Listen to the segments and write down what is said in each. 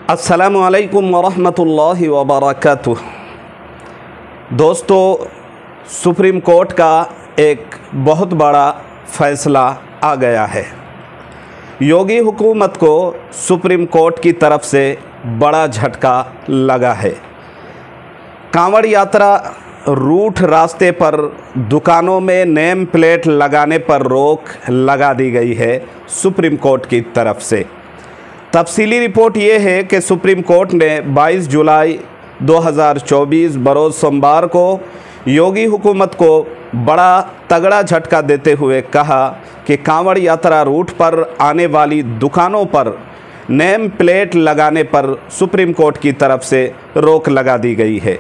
अस्सलामु अलैकुम वरहमतुल्लाहि वबरकातुह। दोस्तों, सुप्रीम कोर्ट का एक बहुत बड़ा फ़ैसला आ गया है। योगी हुकूमत को सुप्रीम कोर्ट की तरफ से बड़ा झटका लगा है। कांवड़ यात्रा रूट रास्ते पर दुकानों में नेम प्लेट लगाने पर रोक लगा दी गई है सुप्रीम कोर्ट की तरफ से। तफसीली रिपोर्ट ये है कि सुप्रीम कोर्ट ने 22 जुलाई 2024 बरोज़ सोमवार को योगी हुकूमत को बड़ा तगड़ा झटका देते हुए कहा कि कांवड़ यात्रा रूट पर आने वाली दुकानों पर नेम प्लेट लगाने पर सुप्रीम कोर्ट की तरफ से रोक लगा दी गई है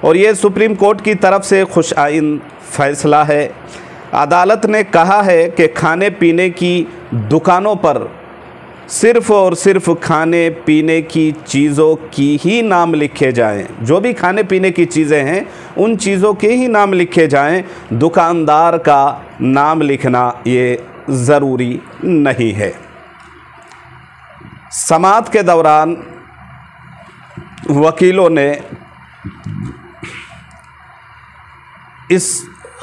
और ये सुप्रीम कोर्ट की तरफ से खुशआइन फ़ैसला है। अदालत ने कहा है कि खाने पीने की दुकानों पर सिर्फ़ और सिर्फ खाने पीने की चीज़ों की ही नाम लिखे जाएं। जो भी खाने पीने की चीज़ें हैं उन चीज़ों के ही नाम लिखे जाएं। दुकानदार का नाम लिखना ये ज़रूरी नहीं है। समाअत के दौरान वकीलों ने इस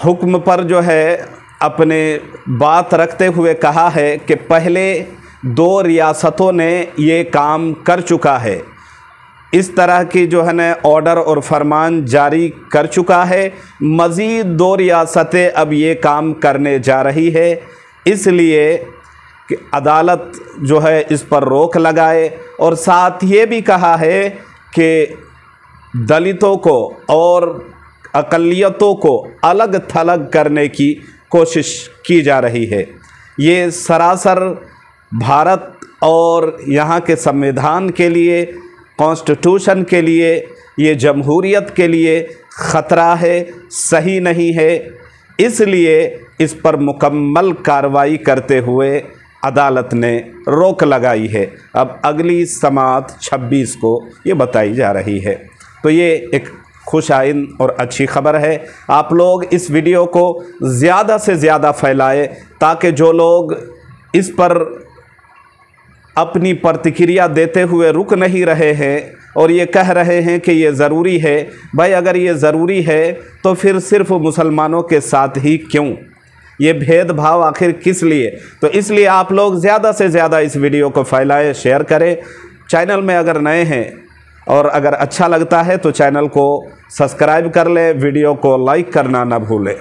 हुक्म पर जो है अपने बात रखते हुए कहा है कि पहले 2 रियासतों ने ये काम कर चुका है। इस तरह की जो है ना ऑर्डर और फरमान जारी कर चुका है। मज़ीद 2 रियासतें अब ये काम करने जा रही है, इसलिए कि अदालत जो है इस पर रोक लगाए। और साथ ये भी कहा है कि दलितों को और अक़लियतों को अलग थलग करने की कोशिश की जा रही है। ये सरासर भारत और यहाँ के संविधान के लिए, कॉन्स्टिट्यूशन के लिए, ये जमहूरियत के लिए ख़तरा है, सही नहीं है। इसलिए इस पर मुकम्मल कार्रवाई करते हुए अदालत ने रोक लगाई है। अब अगली समाअत 26 को ये बताई जा रही है। तो ये एक खुशआइन और अच्छी ख़बर है। आप लोग इस वीडियो को ज़्यादा से ज़्यादा फैलाएं ताकि जो लोग इस पर अपनी प्रतिक्रिया देते हुए रुक नहीं रहे हैं और ये कह रहे हैं कि ये ज़रूरी है, भाई अगर ये ज़रूरी है तो फिर सिर्फ मुसलमानों के साथ ही क्यों? ये भेदभाव आखिर किस लिए? तो इसलिए आप लोग ज़्यादा से ज़्यादा इस वीडियो को फैलाएं, शेयर करें। चैनल में अगर नए हैं और अगर अच्छा लगता है तो चैनल को सब्सक्राइब कर लें, वीडियो को लाइक करना ना भूलें।